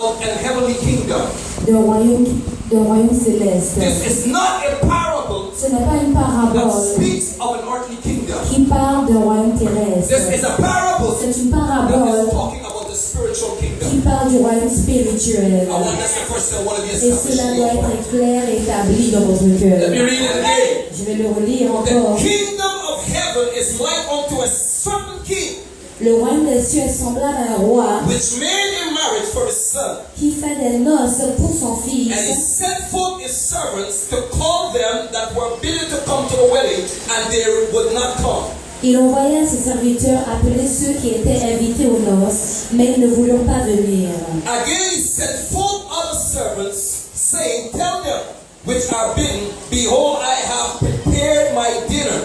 and heavenly kingdom. de royaume céleste. This is not a parable Ce n'est pas une that parabole speaks of an earthly kingdom. qui parle de royaume terrestre. This is a parable C'est une that parabole is talking about the spiritual qui kingdom. parle du royaume spirituel. I want that's the first thing I want to be Et established cela in doit your heart. être clair et établi dans votre Let cœur. me read it again. Je vais le relire The encore. kingdom of heaven is like unto a certain king, Le royaume des cieux est semblable à un roi which made a marriage for his son, qui fait des noces pour son and he fils. sent forth his servants to call them that were bidden to come to the wedding, and they would not come. Il envoya ses serviteurs appeler ceux qui étaient invités aux noces, mais ils ne voulurent pas venir. Again he sent forth other servants, saying, Tell them which are bidden, Behold, I have prepared my dinner.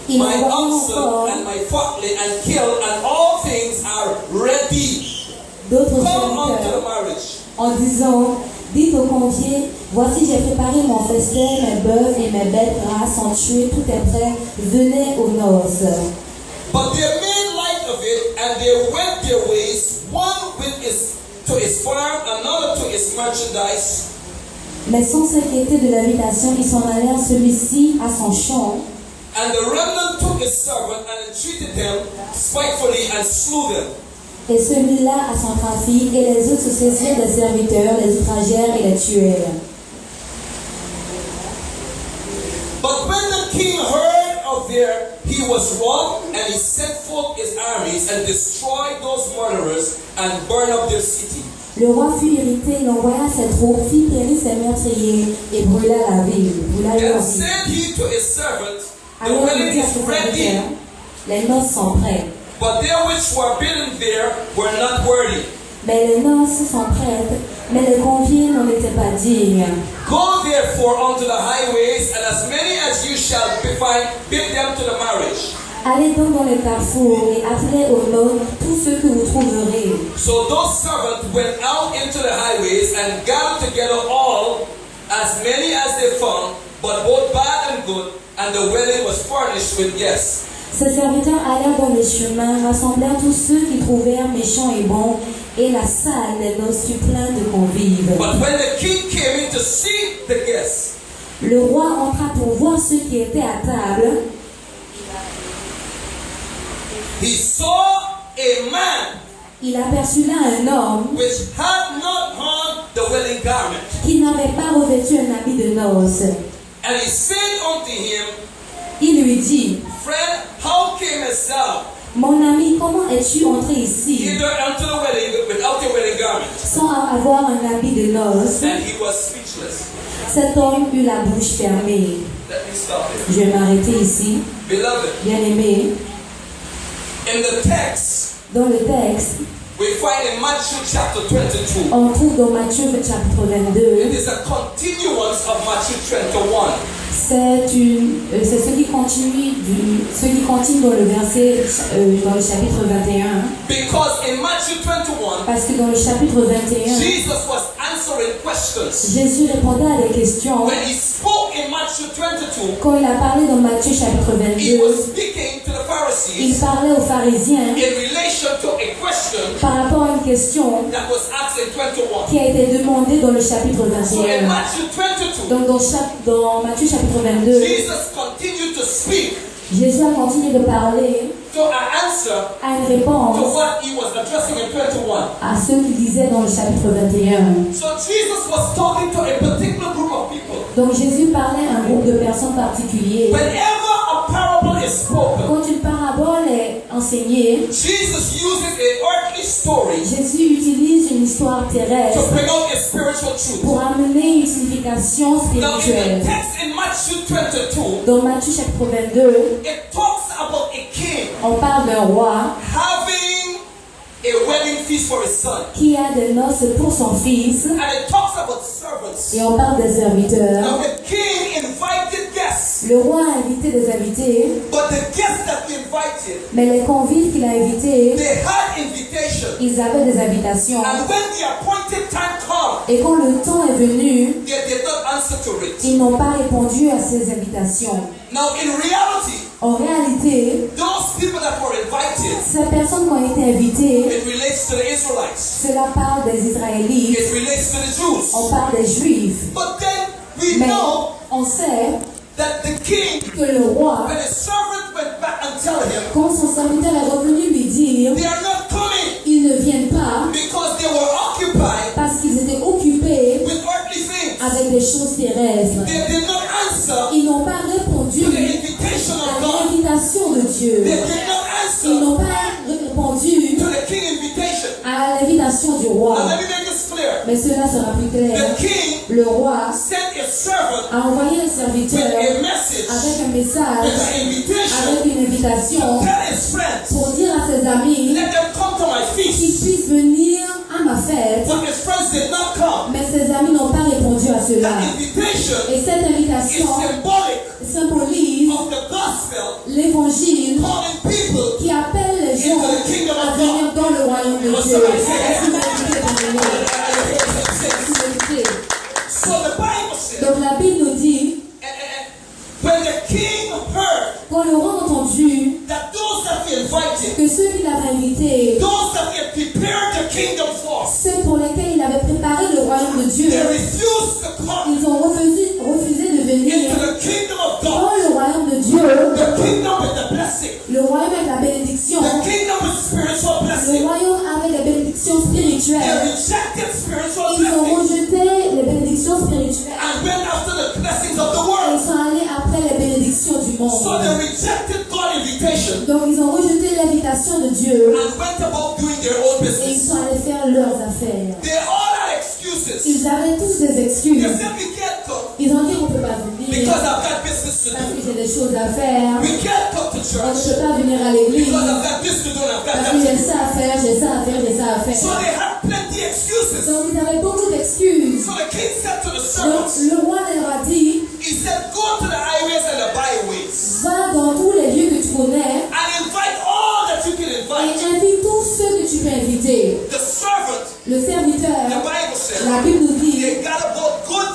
My oxen and my fatling and killed, and all things are ready. D'autres Come unto the serviteurs, marriage. en disant, dites aux conviés, voici j'ai préparé mon festin, mes bœufs et mes bêtes grasses sont tués, tout est prêt, venez aux noces. But they made light of it, and they went their ways, one to his farm, another to his merchandise. Mais sans s'inquiéter de l'invitation, ils s'en allèrent celui-ci à son champ. And the remnant took his servant and entreated them spitefully and slew them. Et celui-là à son trafic, et les autres se saisirent des serviteurs, les outragèrent et les tuèrent. But when the king heard of their, he was wroth, and he sent forth his armies and destroyed those murderers and burned up their city. Le roi fut irrité, il envoya ses troupes, fit périr ses meurtriers et brûla la ville. Brûla leur And ville. said he to his servants, The Alors il wedding dit à is ses ready, serviteurs, les noces sont prêtes. but they which were bidden there were not worthy. Mais les noces sont prêtes, mais les conviés n'en étaient pas dignes. Go therefore unto the highways, and as many as you shall find, bid them to the marriage. Allez donc dans les carrefours et appelez aux noces tous ceux que vous trouverez. So those servants went out into the highways and gathered together all, as many as they found, but both bad and good, and the wedding was furnished with guests. Ses serviteurs allèrent dans les chemins, rassemblèrent tous ceux qu'ils trouvèrent méchants et bons, et la salle des noces fut pleine de convives. But when the king came in to see the guests, Le roi entra pour voir ceux qui étaient à table. he saw a man Il aperçut là un homme which had not on the wedding garment. qui n'avait pas revêtu un habit de noces. And he said unto him, Il lui dit, Friend, how camest thou mon ami, comment es-tu entré ici hither unto the wedding without a wedding garment? sans avoir un habit de noces? And he was speechless. Cet homme eut la bouche fermée. Let me stop it. Je vais m'arrêter ici. Beloved, Bien-aimé, in the text, dans le texte, we find in Matthew chapter 22. on trouve dans Matthieu chapitre 22, It is a continuance of Matthew 21. c'est ce qui continue dans le verset, dans le chapitre 21. Because in Matthew 21, Parce que dans le chapitre 21, Jesus was answering questions. Jésus répondait à des questions. When he spoke in Matthew 22, Quand il a parlé dans Matthieu chapitre he 22, was speaking to the il Pharisees parlait aux pharisiens in relation to a question par rapport à une question that was asked in 21. qui a été demandée dans le chapitre So in 21. Matthew 22, Donc dans Matthieu chapitre 22, Jesus continued to speak, Jésus a continué de parler, to answer à une to réponse what he was addressing in 21. à ce qu'il disait dans le chapitre 21. So Jesus was talking to a particular group of people. Donc Jésus parlait à un groupe de personnes particuliers. Whenever a parable is spoken, Quand une parabole est enseignée, Jesus uses a earthly story Jésus utilise une histoire to terrestre bring out a spiritual truth. pour amener une signification Now in the spirituelle. text in Matthew 22, Dans Matthieu chapitre 22, it talks about a king on parle d'un roi having a wedding feast for his son. qui a des noces pour son fils, And it talks about servants. et on parle des serviteurs. Now the king invited guests, Le roi a invité des invités, but the guests that he invited, mais les convives qu'il a invités, they had invitation. ils avaient des invitations. And when the appointed time comes, Et quand le temps est venu, they did not answer to it. ils n'ont pas répondu à ces invitations. Now, in reality, En réalité, those people that were invited, ces personnes qui ont été invitées, it relates to the Israelites. cela parle des Israélites, It relates to the Jews. on parle des Juifs. But then we Mais know on sait that the king, que le roi, when his servant went back and tell him, quand son serviteur est revenu lui dire, they are not coming ils ne viennent pas because they were occupied parce qu'ils étaient occupés with earthly things. avec des choses terrestres. They did not answer Ils n'ont pas répondu to the invitation à of God. l'invitation de Dieu. They did not Ils answer n'ont pas répondu to the king invitation. à l'invitation du Now roi. let me make this clear. Mais cela sera plus clair. The king Le roi sent his servant a envoyé un with serviteur a message, avec un with message, an invitation avec une invitation to tell his friends, pour dire à ses amis let them come to my qu'ils feast. puissent venir à ma fête. But his friends did not come. Mais ses amis n'ont pas répondu à cela. That invitation Et cette is invitation symbolic symbolise of the gospel l'évangile calling people qui appelle les gens into the kingdom à of venir God. dans le royaume de What's Dieu. up, I Est-ce say? que vous m'écoutez dans le nom? So the Bible says, Donc la Bible nous dit, when the king heard quand le roi a entendu that those that he invited, que ceux qu'il avait invités, those that he had prepared the kingdom for, ceux pour lesquels il avait préparé le royaume de Dieu, they refused to come ils ont refusé de venir into the kingdom of God, dans le royaume de Dieu, the kingdom with the blessing, le royaume avec la bénédiction, the kingdom with spiritual le blessing. royaume avec les bénédictions They spirituelles. rejected spiritual Ils ont blessing rejeté les bénédictions spirituelles. and went after the blessings of the Ils world. sont allés après les bénédictions du So they monde. rejected God's invitation Donc ils ont rejeté l'invitation de Dieu and went about doing their own et ils business. sont allés faire leurs affaires. They all had excuses. Ils avaient tous des They excuses. said we can't come Ils ont dit qu'on ne peut pas venir because I've got business to parce do. que j'ai des choses à faire. We can't come to On ne church peut pas venir à l'église because I've got this to do and I've got parce that que to j'ai do. ça à faire, j'ai ça à faire, j'ai ça à So faire. they had plenty excuses. Donc ils avaient beaucoup d'excuses. So the king said to the Donc servants, le roi leur a dit, he said, go to the highways and the byways va dans tous les lieux que tu connais and invite all that you can et invite. invite tous ceux que tu peux inviter. The servant, Le the serviteur, Bible said, la Bible nous dit, they got about good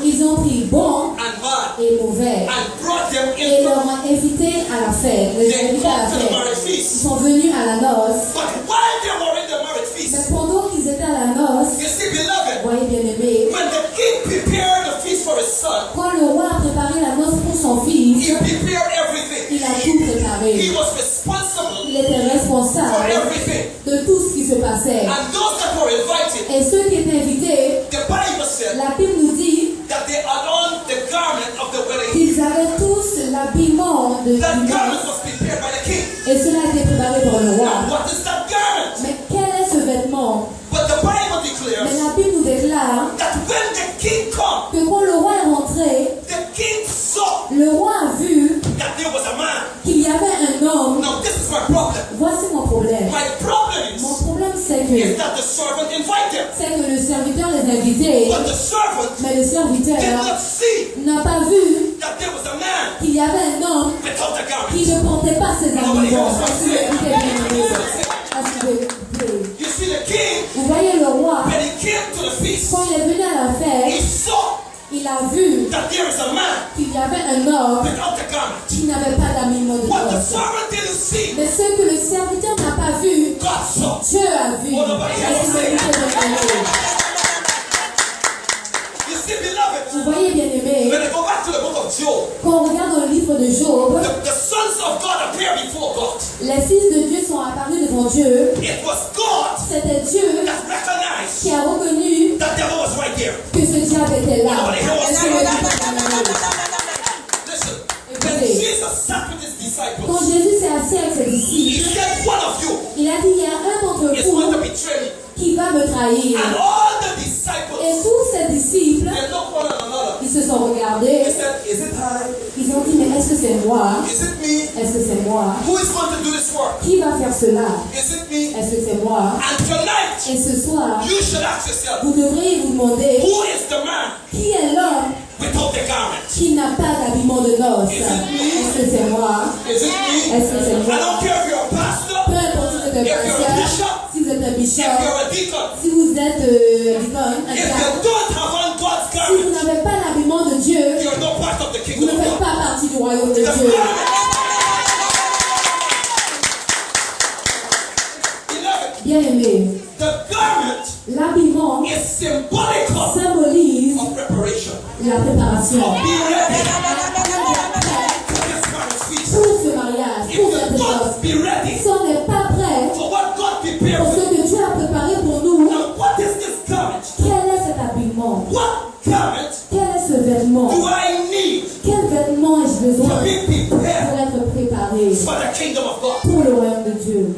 ils ont pris bon and bad et mauvais and brought them et leur into ont invité à la fête. Les they invités à la come to the fête. marriage Ils feast. sont venus à la noce. But while they were in the marriage Mais feast, pendant qu'ils étaient à la noce, you see, beloved, voyez bien aimé, when the king prepared the feast for his son, quand le roi a préparé la noce pour son fils, he prepared everything. il a tout préparé. He was responsible Il était for responsable everything. de tout ce qui se passait. And those that were invited, Et ceux qui étaient invités, the Bible said la Bible nous dit that they had on the garment of the wedding. qu'ils avaient tous l'habillement de That du garment noce. was prepared by the king. Et cela a été préparé par le roi. Now, what is that garment? Mais quel est ce vêtement? But the Bible Mais declares la Bible nous déclare that when the king come, que quand le roi est rentré, the king saw le roi a vu that there was a man. qu'il y avait un homme. Now, this is my problem. Voici mon problème. My problem Mon is problème c'est that the servant invited, que le serviteur les invitait, but the servant mais le did serviteur not see n'a pas vu that there was a man qu'il y avait un homme without a garment. qui ne portait pas ses Nobody habillements. else wants to say. Est-ce que vous écoutez bien? Est-ce que vous écoutez? You see, the king, Vous voyez le roi, when he came to the feast, quand il est venu à la he fête, saw il a vu that there is a man qu'il y avait un homme without a garment. qui n'avait pas d'habillement de What the noces. servant didn't see, Mais ce que le serviteur n'a pas vu, God saw. Dieu a vu. Oh, nobody else Est-ce que say. vous écoutez bien? You see, beloved, Vous voyez bien aimé, when I go back to the book of Job, quand on regarde dans le livre de Job, the sons of God appear before God. les fils de Dieu sont apparus devant Dieu. It was God C'était Dieu that recognized qui a reconnu that devil was right there. que ce diable était là. Nobody else Est-ce que say. vous écoutez? Listen, when Écoutez. Jesus sat with his Quand disciples, Jésus s'est assis avec ses he disciples, said, one of you il a dit, il y a un d'entre is going to vous betray me. qui va me trahir. And all the Et disciples, tous ses disciples, they looked one at another. ils se sont They regardés. said, is it I? Ils ont dit, mais est-ce que c'est moi? Is it me? Est-ce que c'est moi? Who is going to do this work? Qui va faire cela? Is it me? Est-ce que c'est moi? And tonight, Et ce soir, you should ask yourself, vous devriez vous demander, who is the man qui est l'homme without the garment? qui n'a pas d'habillement de noces? Est-ce que c'est moi? Is it me? Est-ce que c'est I moi? don't care if you're a pastor, Peu importe si vous êtes un pasteur, si vous êtes un if bishop, you're a deacon, si vous êtes deacon, un if diacre, du royaume de The Dieu. garment. Bien-aimé, The garment l'habillement is symbolical symbolise of preparation. la préparation. Be ready Pour for this marriage feast. ce mariage, If pour you cette don't chose. be ready Si on n'est pas prêt for what God prepared pour for ce you, que Dieu a préparé pour nous, now what is this garment? quel est cet habillement? What garment Quel est ce vêtement? do I need Quel vêtement ai-je to besoin be pour prepared être préparé for the kingdom of God? pour le royaume de Dieu?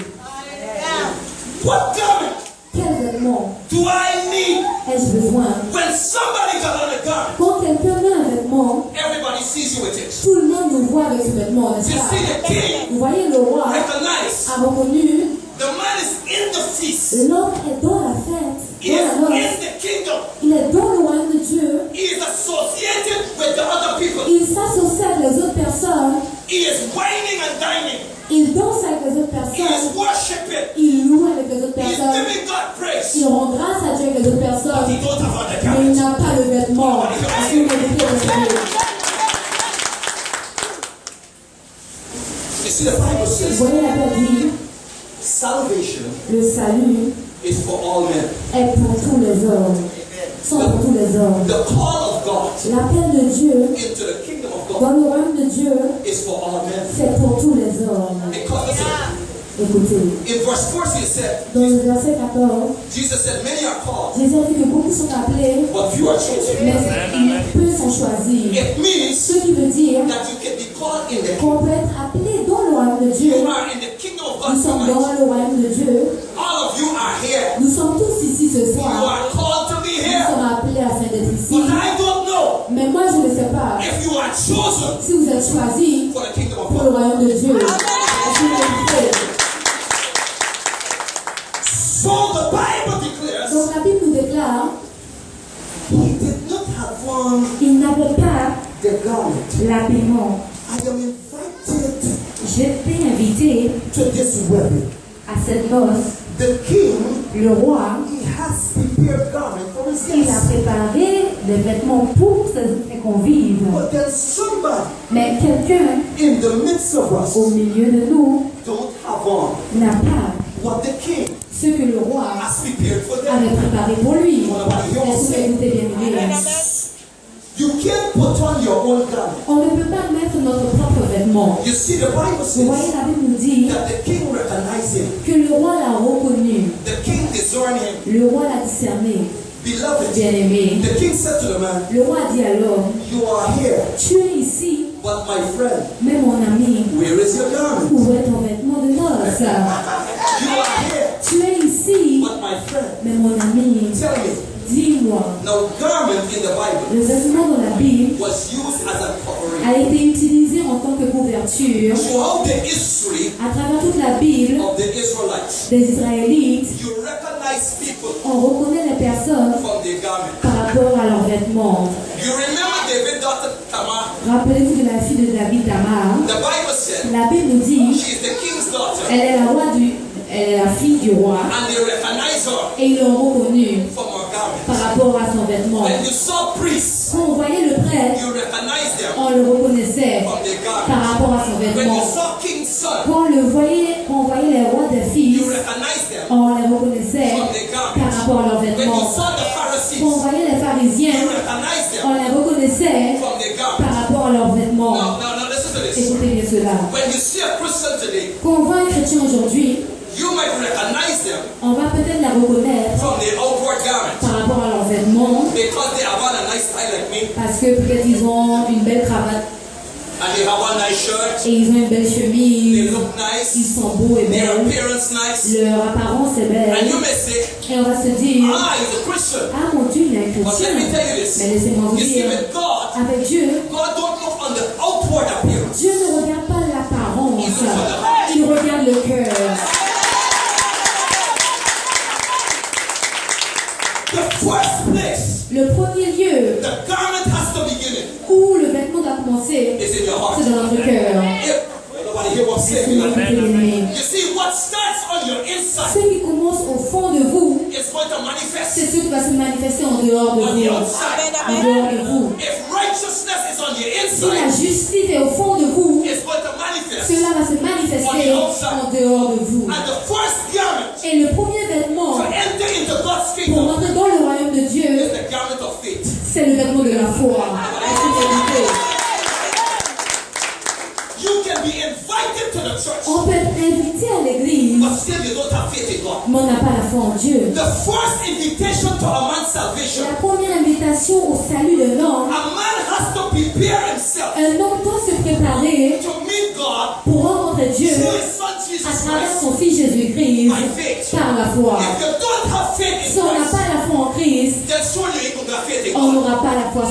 What garment Quel vêtement do I need ai-je besoin? when somebody got on a garment? Quand quelqu'un met un vêtement, Everybody sees you with it. tout le monde nous voit avec ce vêtement, You n'est-ce see pas? the king Vous voyez, le roi recognize a reconnu, the man is in the feast. l'homme est dans la fête, He dans is la noce. in the kingdom. Il est dans le royaume de Dieu. He is associated with the other people. Il s'associe avec les autres personnes. He is whining and dining. Il danse avec les autres He personnes. is worshiping. Il loue avec les autres He is personnes. giving God praise. Il rend grâce à Dieu avec les autres But he personnes. don't have on the Mais il garment. n'a pas le vêtement. Est-ce que vous m'écoutez aujourd'hui? You see, the Bible Vous says voyez, la Bible dit, salvation le salut is for all men. est pour tous les hommes. Sont pour tous les hommes. The call of God L'appel de Dieu into the kingdom of God dans le royaume de Dieu, is for all men. c'est pour tous les hommes. Because listen, Écoutez, in verse 14 it said, dans le verset 14, Jesus said, many are called, Jésus a dit que beaucoup sont appelés, but few are chosen. mais peu sont choisis. It means Ce qui veut dire that you can be called in the qu'on peut être appelé dans le royaume de Dieu. You are in the kingdom of Nous God sommes tonight. dans le royaume de Dieu. All of you are here. Nous sommes tous ici ce You soir. are called to be Nous here. sommes appelés afin d'être ici. But I don't know Mais moi, je ne sais pas if you are chosen si vous êtes choisis for the kingdom of pour le God. royaume de Dieu. Est-ce que vous m'écoutez? So the Bible declares Donc la Bible nous déclare he did not have on qu'il n'avait pas the garment. l'habillement. I am invited J'étais invité to this wedding. à cette noce. The king, Le roi, he has prepared garment for his il a guests. préparé des vêtements pour ses convives. But then somebody Mais quelqu'un in the midst of us au milieu de nous don't have on n'a pas what the king ce que le roi has prepared for them. avait préparé pour lui. Est-ce que vous écoutez bien aimé? You can't put on your own garment. On ne peut pas mettre notre propre vêtement. You see, the Bible Vous voyez, says la Bible nous dit that the king recognized him. que le roi l'a reconnu. The king discerned him. Le roi l'a discerné. Beloved, Bien-aimé. the king said to the man, Le roi dit alors, you are here, tu es ici, but my friend, mais mon ami, where is your garment? où est ton vêtement de noces? You are here, Tu es ici, but my friend, mais mon ami, tell me. dis-moi. Now, garment in the Bible Le vêtement dans la Bible was used as a covering. a été utilisé en tant que couverture. Throughout the history À travers toute la Bible of the Israelites, des Israélites, you recognize people on reconnaît les personnes from their garment. par rapport à leurs vêtements. You remember David's daughter Tamar? Rappelez-vous de la fille de David, Tamar. The Bible said La Bible nous dit, she is the king's daughter, elle est elle est la fille du roi. and they recognize her Et ils l'ont reconnue from her garment. par rapport à son vêtement. When you saw priests, Quand on voyait le prêtre, you recognize them on le reconnaissait from their par garment. rapport à son When you vêtement. saw king's son, Quand on voyait les rois des you fils, recognize them on les reconnaissait from their par garment. rapport à leurs When you vêtements. saw the Quand on Pharisees, voyait les you pharisiens, recognize on them les reconnaissait from their par garment. rapport à leurs vêtements. Now listen to this. Écoutez bien cela. When you see a Christian today, Quand on voit un chrétien aujourd'hui, you might recognize them on va peut-être la reconnaître from their outward garment par rapport à leurs vêtements, because they have on a nice tie like me, parce que peut-être ils ont une belle cravate and they have on nice shirt. et ils ont une belle They chemise, look ils nice. sont beaux et Their belles, appearance nice. leur apparence est And belle. you may say, Et on va se dire, he's a Christian. ah mon Dieu, il est un But let chrétien. me tell you this. Mais laissez-moi vous You see, dire, with God, avec Dieu, God don't look on the outward appearance. Dieu ne regarde pas l'apparence, Il look for the heart. il regarde le cœur. The first place Le premier lieu the garment has to begin in où le vêtement doit commencer, is in your heart. c'est dans notre cœur. Nobody hear what I'm Est-ce que saying? vous écoutez, bien-aimés? You see, what starts on your inside Ce qui commence au fond de vous, is going to c'est manifest ce qui va se manifester en dehors de on the vous. outside. En dehors de vous. If righteousness is on on the si la inside, justice est au fond de vous, it's going to manifest. cela va se manifester en dehors de vous. And the first garment Et le premier vêtement to enter into God's pour kingdom entrer dans le royaume de is Dieu, the garment of faith. c'est le vêtement de la foi. Est-ce que vous écoutez? You can be invited to the church, On peut être invité à l'église, but still you don't have faith in God. mais on n'a pas la foi en Dieu. The first invitation to a man's salvation, La première invitation au salut de l'homme, a man has to prepare himself un homme doit se préparer to meet God pour rencontrer Dieu through his son à Jesus travers Christ son Fils Jésus-Christ by faith. par la foi. If you don't have faith Si in on n'a Christ, pas la foi en Christ, then surely you ain't gonna have faith in on God. n'aura pas la foi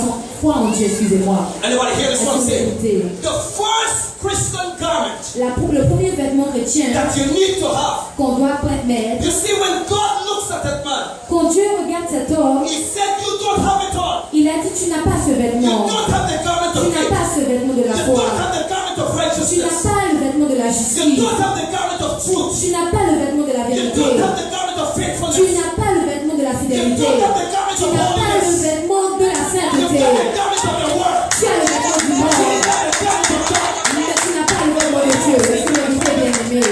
en Dieu, excusez-moi. Anybody hear this Est-ce one que vous say? écoutez? The first Christian garment Le premier vêtement chrétien that you need to have. qu'on doit mettre, You see, when God looks at that man, quand Dieu regarde cet homme, he said, you don't have it on. il a dit tu n'as pas ce You vêtement, don't have the garment tu of n'as faith. pas ce vêtement de la You foi, don't have the garment of tu n'as righteousness. pas le vêtement de la You justice, don't have the garment of truth. tu n'as pas le vêtement de la You vérité, don't have the garment of tu faithfulness. n'as pas le vêtement de la You fidélité, don't have the garment tu of n'as pas le holiness. vêtement de la You sainteté, got the garment of the word. tu as le vêtement du monde, You got the garment of God. mais tu n'as pas le vêtement de Dieu. Est-ce que vous m'écoutez, bien-aimé?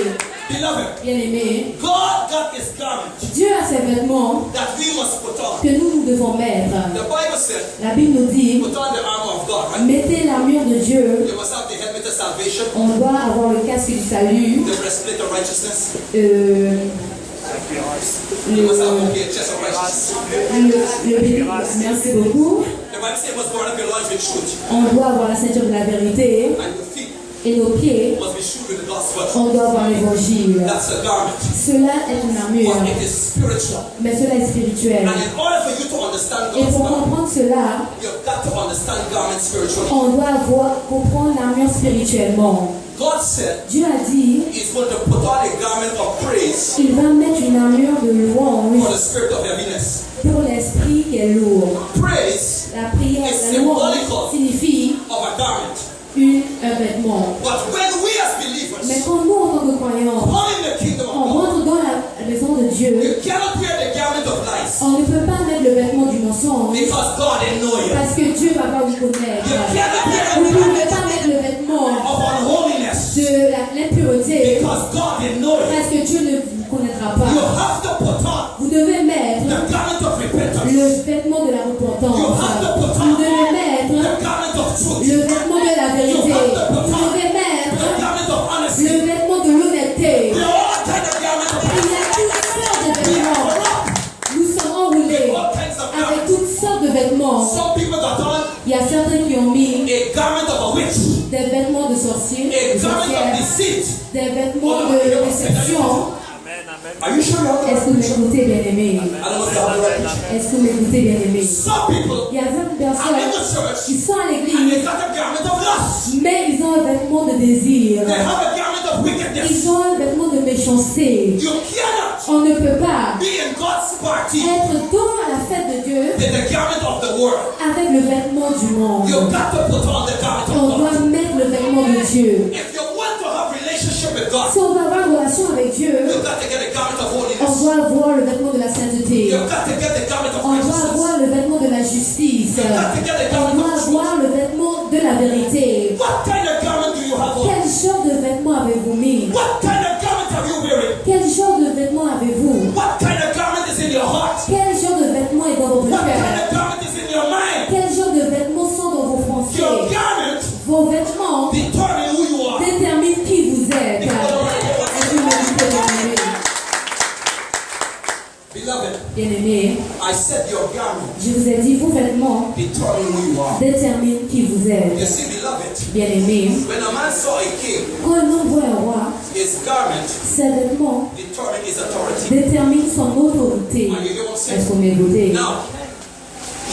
Beloved, Bien-aimé, God got his garment Dieu a ses vêtements that we must put on. que nous devons mettre. The Bible said, La Bible nous dit, put on the armor of God, right? mettez l'armure de Dieu. You must have the helmet of salvation, On doit avoir le casque du salut, the breastplate of righteousness. You le, must have the chest of righteousness. merci beaucoup. The Bible says you must guard up your loins with truth. On doit avoir la ceinture de la vérité And your feet et nos pieds, must be shoed with the gospel. on doit avoir l'évangile. That's a garment. Cela est une armure, But it is spiritual. mais cela est spirituel. And in order for you to understand Et God's pour garment, comprendre cela, you've got to understand garment spiritually. on doit comprendre l'armure spirituellement. God said Dieu a dit, He's going to put on a garment of praise il va mettre une armure de louange for the spirit of heaviness. pour l'esprit qui est lourd. Praise La prière, la louange signifie of a garment. un vêtement. But when we as Mais believers quand nous, en tant que croyants, come in the kingdom on of God, rentre dans la maison de Dieu, you cannot wear the garment of lies on ne peut pas mettre le vêtement du mensonge because God didn't know you. parce que Dieu va pas vous connaître. You cannot wear Vous the ne pouvez garment pas mettre le vêtement of unholiness de l'impureté because God didn't know you. parce que Dieu ne vous connaîtra You pas. have to put on Vous devez mettre the garment of repentance, le vêtement de la repentance. Vous devez mettre the garment of truth, le vêtement de la vérité. Vous devez the mettre garment of honesty. le vêtement de l'honnêteté. There are all kinds of garments of Il y a toutes sortes de vêtements. Nous sommes enroulés all kinds of avec garments. toutes sortes de vêtements. Some people got on Il y a certains qui ont mis a garment of a witch, des vêtements de sorciers, a de garment of sorcières, deceit. des vêtements de déception. Are you sure you have Est-ce que vous m'écoutez, bien-aimé? I don't know if you have the right picture. Est-ce que vous m'écoutez, bien-aimé? Some people Il y a certaines are in the personnes qui church sont à and they l'église, got a garment of lust. mais ils ont un vêtement de désir. They have a garment of wickedness. Ils ont un vêtement de méchanceté. You cannot On ne peut pas be in God's party être dans la fête de Dieu with the garment of the world. avec le vêtement du monde. You've got to put on the garment On of doit God. mettre le vêtement de Dieu. If you want to have relationship with God, Si on veut avoir une relation avec Dieu, you've got to get a garment of on holiness. doit avoir le vêtement de la sainteté. You've got to get the garment of On doit righteousness. avoir le vêtement de la justice. On doit avoir le vêtement de la vérité. What kind of garment do you have on? Quel genre de vêtement avez-vous mis? What kind of garment are you wearing? Quel genre de vêtement avez-vous? What kind of garment is in your heart? Quel genre de vêtement est dans votre What kind cœur? of garment is in your mind? Quel genre de vêtements sont dans vos Your pensées? garment Vos vêtements determine who you are. déterminent qui vous êtes. Est-ce que vous m'écoutez, bien-aimé? Beloved, Bien-aimé, I said your garment je vous ai dit, vos vêtements determine who you are. déterminent qui vous You êtes. see, beloved, Bien-aimé, when a man saw a king, quand un homme voit un roi, his garment ses vêtements determined his authority. déterminent son autorité. Are you hear what I'm Est-ce saying? qu'on m'écoute? Now,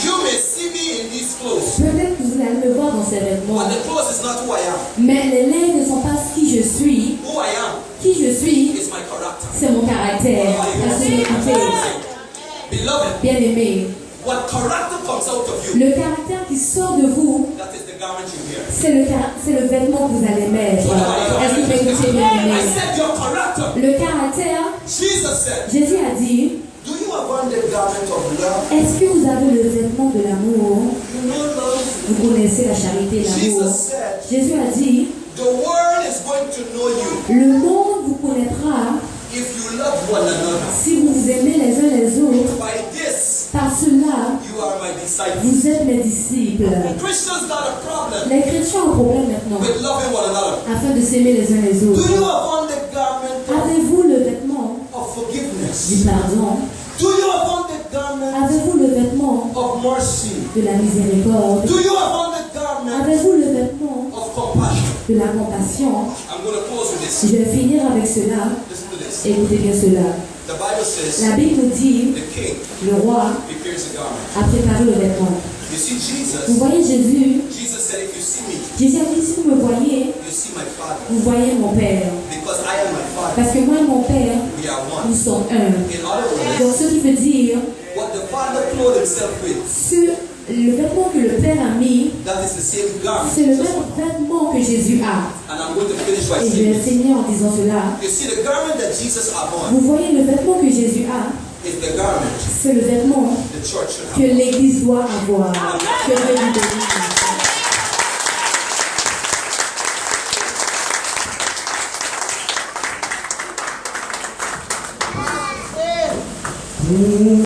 you may see me in these clothes, Peut-être que vous allez me voir dans ces vêtements, but the clothes is not who I am. mais les laits ne sont pas qui je suis. Who I am Qui je suis, is my character. c'est mon caractère. Est-ce que vous m'écoutez? Beloved, Bien-aimé, what character comes out of you, le caractère qui sort de vous, that is the garment you wear. c'est le vêtement que vous allez mettre. Est-ce que vous m'écoutez, bien-aimé? I said your character. Le caractère, Jesus said, Jésus a dit, do you have on the garment of love? est-ce que vous avez le vêtement de l'amour? You know love. Vous connaissez connaissez la charité et l'amour. Jesus said, Jésus a dit, the world is going to know you le monde vous connaîtra if you love one another. si vous vous aimez les uns les autres. By this, Par cela, you are my disciples. vous êtes mes disciples. Christians got a problem Les chrétiens ont un problème maintenant, with loving one another. afin de s'aimer les uns les Do you autres. have on the garment Avez-vous le vêtement of forgiveness? du pardon? Do you have on the garment Avez-vous le vêtement of mercy? de la miséricorde? Do you have on the garment Avez-vous le vêtement of compassion? de la compassion? I'm going to close with this. Je vais finir avec cela. Listen to this. Écoutez bien cela. The Bible says La Bible nous dit, the king le roi prepares the garment. a préparé le vêtement. You see, Vous Jesus voyez Jésus? said, if you see me, Jésus a dit, si vous me voyez, you see my Father. vous voyez mon Père. Because I am my Father. Parce que moi et mon Père, We are nous one. sommes un. In other words, Donc ce qui veut dire, what the Father clothed himself with, le vêtement que le Père a mis, that is the same garment. c'est le même vêtement que Jésus a. And I'm going to finish by Et je saying vais this. finir en disant cela. You see, the garment that Jesus had on Vous voyez le vêtement que Jésus a, is the garment c'est le vêtement the church should que have. l'Église doit avoir. Que Dieu lui bénisse.